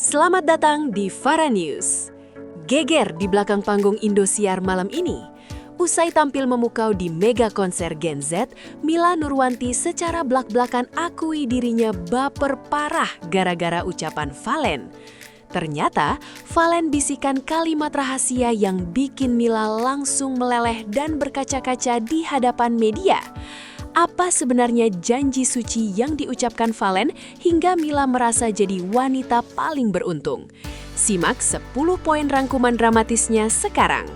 Selamat datang di Fara News. Geger di belakang panggung Indosiar malam ini. Usai tampil memukau di mega konser Gen Z, Mila Nurwanti secara blak-blakan akui dirinya baper parah gara-gara ucapan Valen. Ternyata, Valen bisikan kalimat rahasia yang bikin Mila langsung meleleh dan berkaca-kaca di hadapan media. Apa sebenarnya janji suci yang diucapkan Valen hingga Mila merasa jadi wanita paling beruntung? Simak 10 poin rangkuman dramatisnya sekarang.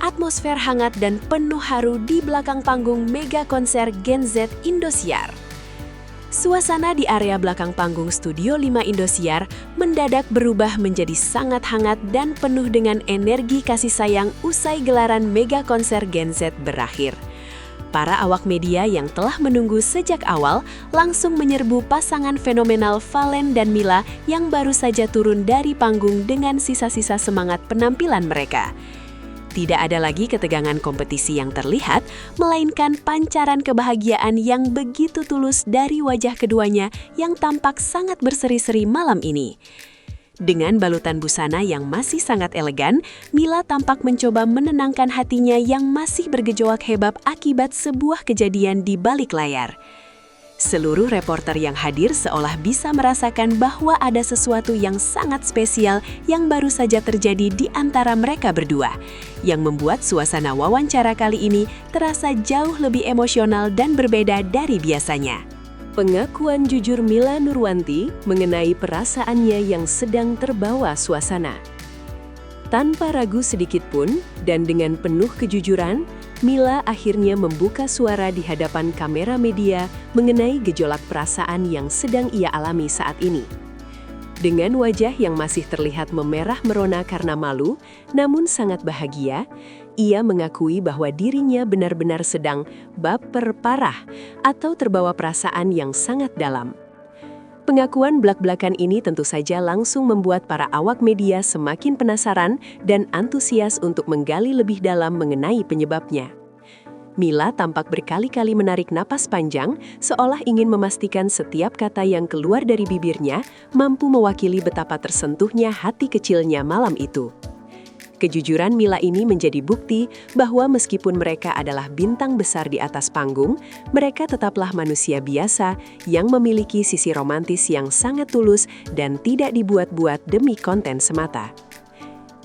Atmosfer hangat dan penuh haru di belakang panggung mega konser Gen Z Indosiar. Suasana di area belakang panggung Studio 5 Indosiar mendadak berubah menjadi sangat hangat dan penuh dengan energi kasih sayang usai gelaran mega konser Gen Z berakhir. Para awak media yang telah menunggu sejak awal langsung menyerbu pasangan fenomenal Valen dan Mila yang baru saja turun dari panggung dengan sisa-sisa semangat penampilan mereka. Tidak ada lagi ketegangan kompetisi yang terlihat, melainkan pancaran kebahagiaan yang begitu tulus dari wajah keduanya yang tampak sangat berseri-seri malam ini. Dengan balutan busana yang masih sangat elegan, Mila tampak mencoba menenangkan hatinya yang masih bergejolak hebat akibat sebuah kejadian di balik layar. Seluruh reporter yang hadir seolah bisa merasakan bahwa ada sesuatu yang sangat spesial yang baru saja terjadi di antara mereka berdua, yang membuat suasana wawancara kali ini terasa jauh lebih emosional dan berbeda dari biasanya. Pengakuan jujur Mila Nurwanti mengenai perasaannya yang sedang terbawa suasana. Tanpa ragu sedikit pun dan dengan penuh kejujuran, Mila akhirnya membuka suara di hadapan kamera media mengenai gejolak perasaan yang sedang ia alami saat ini. Dengan wajah yang masih terlihat memerah merona karena malu, namun sangat bahagia, ia mengakui bahwa dirinya benar-benar sedang baper parah atau terbawa perasaan yang sangat dalam. Pengakuan blak-blakan ini tentu saja langsung membuat para awak media semakin penasaran dan antusias untuk menggali lebih dalam mengenai penyebabnya. Mila tampak berkali-kali menarik napas panjang, seolah ingin memastikan setiap kata yang keluar dari bibirnya mampu mewakili betapa tersentuhnya hati kecilnya malam itu. Kejujuran Mila ini menjadi bukti bahwa meskipun mereka adalah bintang besar di atas panggung, mereka tetaplah manusia biasa yang memiliki sisi romantis yang sangat tulus dan tidak dibuat-buat demi konten semata.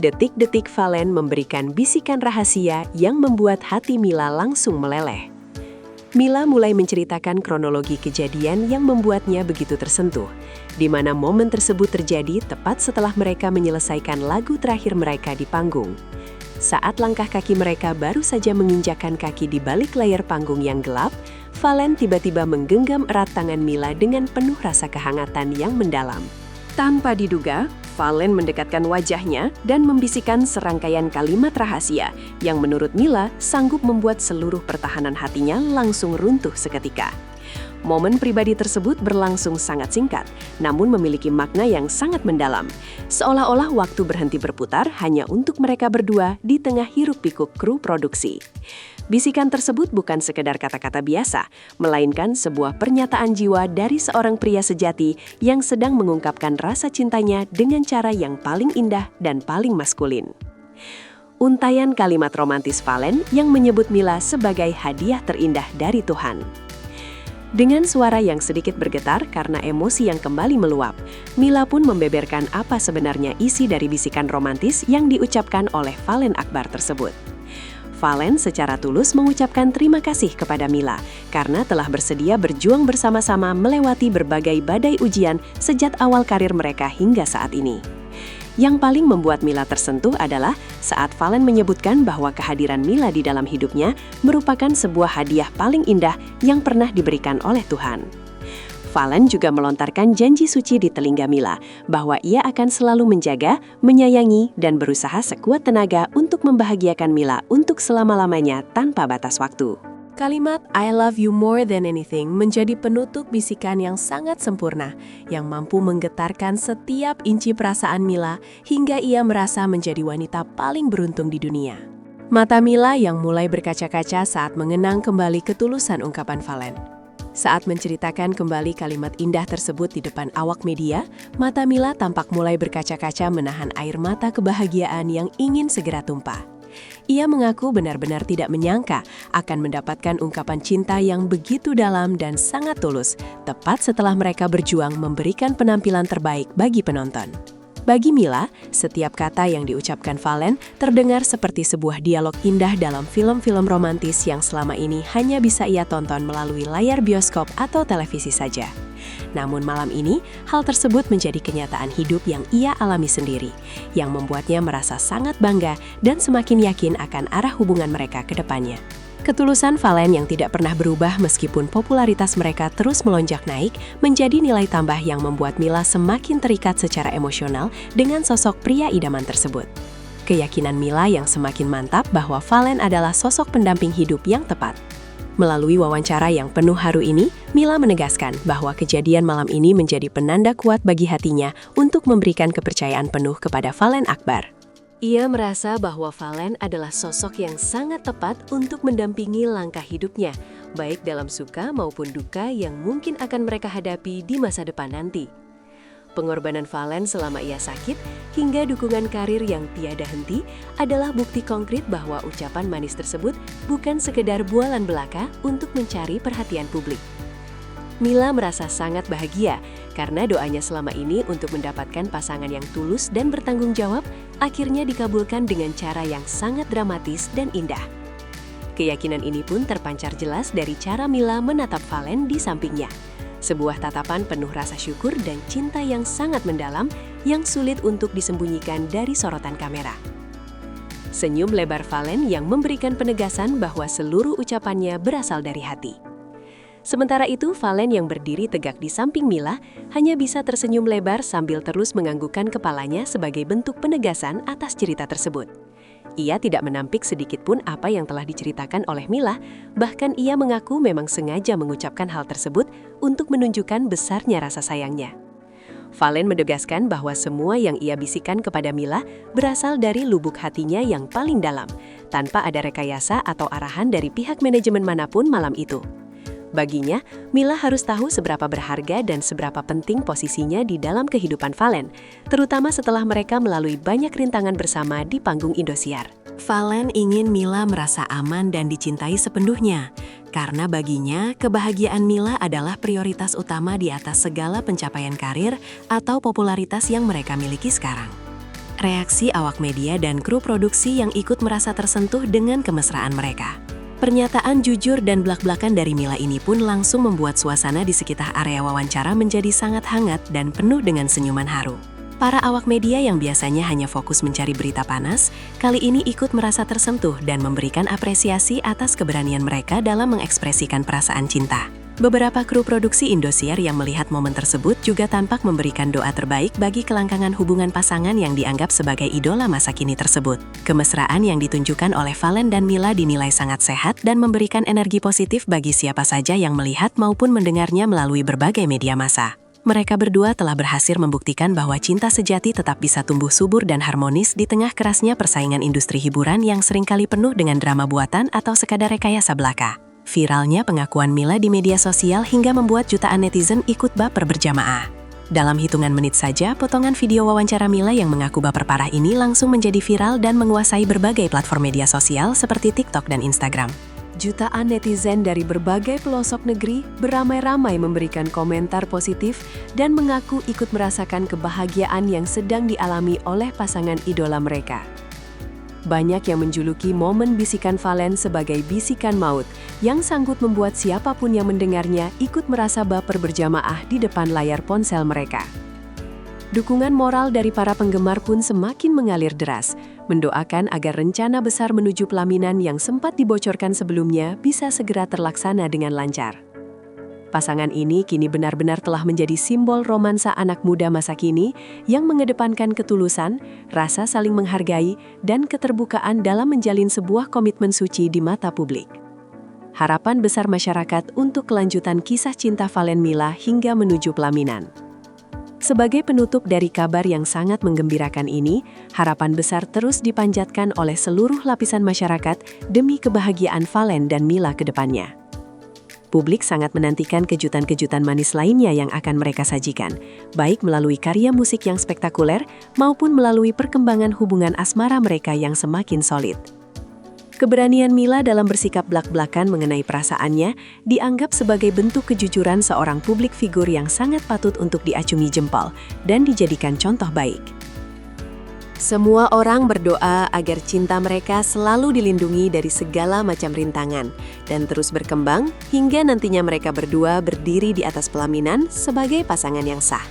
Detik-detik Valen memberikan bisikan rahasia yang membuat hati Mila langsung meleleh. Mila mulai menceritakan kronologi kejadian yang membuatnya begitu tersentuh, di mana momen tersebut terjadi tepat setelah mereka menyelesaikan lagu terakhir mereka di panggung. Saat langkah kaki mereka baru saja menginjakkan kaki di balik layar panggung yang gelap, Valen tiba-tiba menggenggam erat tangan Mila dengan penuh rasa kehangatan yang mendalam. Tanpa diduga, Valen mendekatkan wajahnya dan membisikkan serangkaian kalimat rahasia yang menurut Mila sanggup membuat seluruh pertahanan hatinya langsung runtuh seketika. Momen pribadi tersebut berlangsung sangat singkat, namun memiliki makna yang sangat mendalam. Seolah-olah waktu berhenti berputar hanya untuk mereka berdua di tengah hiruk-pikuk kru produksi. Bisikan tersebut bukan sekedar kata-kata biasa, melainkan sebuah pernyataan jiwa dari seorang pria sejati yang sedang mengungkapkan rasa cintanya dengan cara yang paling indah dan paling maskulin. Untaian kalimat romantis Valen yang menyebut Mila sebagai hadiah terindah dari Tuhan. Dengan suara yang sedikit bergetar karena emosi yang kembali meluap, Mila pun membeberkan apa sebenarnya isi dari bisikan romantis yang diucapkan oleh Valen Akbar tersebut. Valen secara tulus mengucapkan terima kasih kepada Mila karena telah bersedia berjuang bersama-sama melewati berbagai badai ujian sejak awal karir mereka hingga saat ini. Yang paling membuat Mila tersentuh adalah saat Valen menyebutkan bahwa kehadiran Mila di dalam hidupnya merupakan sebuah hadiah paling indah yang pernah diberikan oleh Tuhan. Valen juga melontarkan janji suci di telinga Mila bahwa ia akan selalu menjaga, menyayangi, dan berusaha sekuat tenaga untuk membahagiakan Mila untuk selama-lamanya tanpa batas waktu. Kalimat I love you more than anything menjadi penutup bisikan yang sangat sempurna, yang mampu menggetarkan setiap inci perasaan Mila hingga ia merasa menjadi wanita paling beruntung di dunia. Mata Mila yang mulai berkaca-kaca saat mengenang kembali ketulusan ungkapan Valen. Saat menceritakan kembali kalimat indah tersebut di depan awak media, mata Mila tampak mulai berkaca-kaca menahan air mata kebahagiaan yang ingin segera tumpah. Ia mengaku benar-benar tidak menyangka akan mendapatkan ungkapan cinta yang begitu dalam dan sangat tulus, tepat setelah mereka berjuang memberikan penampilan terbaik bagi penonton. Bagi Mila, setiap kata yang diucapkan Valen terdengar seperti sebuah dialog indah dalam film-film romantis yang selama ini hanya bisa ia tonton melalui layar bioskop atau televisi saja. Namun malam ini, hal tersebut menjadi kenyataan hidup yang ia alami sendiri, yang membuatnya merasa sangat bangga dan semakin yakin akan arah hubungan mereka ke depannya. Ketulusan Valen yang tidak pernah berubah meskipun popularitas mereka terus melonjak naik menjadi nilai tambah yang membuat Mila semakin terikat secara emosional dengan sosok pria idaman tersebut. Keyakinan Mila yang semakin mantap bahwa Valen adalah sosok pendamping hidup yang tepat. Melalui wawancara yang penuh haru ini, Mila menegaskan bahwa kejadian malam ini menjadi penanda kuat bagi hatinya untuk memberikan kepercayaan penuh kepada Valen Akbar. Ia merasa bahwa Valen adalah sosok yang sangat tepat untuk mendampingi langkah hidupnya, baik dalam suka maupun duka yang mungkin akan mereka hadapi di masa depan nanti. Pengorbanan Valen selama ia sakit, hingga dukungan karir yang tiada henti, adalah bukti konkret bahwa ucapan manis tersebut bukan sekedar bualan belaka untuk mencari perhatian publik. Mila merasa sangat bahagia karena doanya selama ini untuk mendapatkan pasangan yang tulus dan bertanggung jawab akhirnya dikabulkan dengan cara yang sangat dramatis dan indah. Keyakinan ini pun terpancar jelas dari cara Mila menatap Valen di sampingnya. Sebuah tatapan penuh rasa syukur dan cinta yang sangat mendalam yang sulit untuk disembunyikan dari sorotan kamera. Senyum lebar Valen yang memberikan penegasan bahwa seluruh ucapannya berasal dari hati. Sementara itu, Valen yang berdiri tegak di samping Mila hanya bisa tersenyum lebar sambil terus menganggukkan kepalanya sebagai bentuk penegasan atas cerita tersebut. Ia tidak menampik sedikit pun apa yang telah diceritakan oleh Mila, bahkan ia mengaku memang sengaja mengucapkan hal tersebut untuk menunjukkan besarnya rasa sayangnya. Valen menegaskan bahwa semua yang ia bisikan kepada Mila berasal dari lubuk hatinya yang paling dalam, tanpa ada rekayasa atau arahan dari pihak manajemen manapun malam itu. Baginya, Mila harus tahu seberapa berharga dan seberapa penting posisinya di dalam kehidupan Valen, terutama setelah mereka melalui banyak rintangan bersama di panggung Indosiar. Valen ingin Mila merasa aman dan dicintai sepenuhnya, karena baginya kebahagiaan Mila adalah prioritas utama di atas segala pencapaian karir atau popularitas yang mereka miliki sekarang. Reaksi awak media dan kru produksi yang ikut merasa tersentuh dengan kemesraan mereka. Pernyataan jujur dan blak-blakan dari Mila ini pun langsung membuat suasana di sekitar area wawancara menjadi sangat hangat dan penuh dengan senyuman haru. Para awak media yang biasanya hanya fokus mencari berita panas, kali ini ikut merasa tersentuh dan memberikan apresiasi atas keberanian mereka dalam mengekspresikan perasaan cinta. Beberapa kru produksi Indosiar yang melihat momen tersebut juga tampak memberikan doa terbaik bagi kelangkangan hubungan pasangan yang dianggap sebagai idola masa kini tersebut. Kemesraan yang ditunjukkan oleh Valen dan Mila dinilai sangat sehat dan memberikan energi positif bagi siapa saja yang melihat maupun mendengarnya melalui berbagai media massa. Mereka berdua telah berhasil membuktikan bahwa cinta sejati tetap bisa tumbuh subur dan harmonis di tengah kerasnya persaingan industri hiburan yang seringkali penuh dengan drama buatan atau sekadar rekayasa belaka. Viralnya pengakuan Mila di media sosial hingga membuat jutaan netizen ikut baper berjamaah. Dalam hitungan menit saja, potongan video wawancara Mila yang mengaku baper parah ini langsung menjadi viral dan menguasai berbagai platform media sosial seperti TikTok dan Instagram. Jutaan netizen dari berbagai pelosok negeri beramai-ramai memberikan komentar positif dan mengaku ikut merasakan kebahagiaan yang sedang dialami oleh pasangan idola mereka. Banyak yang menjuluki momen bisikan Valen sebagai bisikan maut yang sanggup membuat siapapun yang mendengarnya ikut merasa baper berjamaah di depan layar ponsel mereka. Dukungan moral dari para penggemar pun semakin mengalir deras, mendoakan agar rencana besar menuju pelaminan yang sempat dibocorkan sebelumnya bisa segera terlaksana dengan lancar. Pasangan ini kini benar-benar telah menjadi simbol romansa anak muda masa kini yang mengedepankan ketulusan, rasa saling menghargai, dan keterbukaan dalam menjalin sebuah komitmen suci di mata publik. Harapan besar masyarakat untuk kelanjutan kisah cinta Valen Mila hingga menuju pelaminan. Sebagai penutup dari kabar yang sangat menggembirakan ini, harapan besar terus dipanjatkan oleh seluruh lapisan masyarakat demi kebahagiaan Valen dan Mila ke depannya. Publik sangat menantikan kejutan-kejutan manis lainnya yang akan mereka sajikan, baik melalui karya musik yang spektakuler maupun melalui perkembangan hubungan asmara mereka yang semakin solid. Keberanian Mila dalam bersikap blak-blakan mengenai perasaannya dianggap sebagai bentuk kejujuran seorang publik figur yang sangat patut untuk diacungi jempol dan dijadikan contoh baik. Semua orang berdoa agar cinta mereka selalu dilindungi dari segala macam rintangan dan terus berkembang hingga nantinya mereka berdua berdiri di atas pelaminan sebagai pasangan yang sah.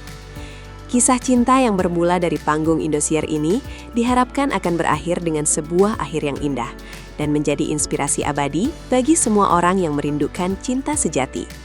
Kisah cinta yang bermula dari panggung Indosiar ini diharapkan akan berakhir dengan sebuah akhir yang indah dan menjadi inspirasi abadi bagi semua orang yang merindukan cinta sejati.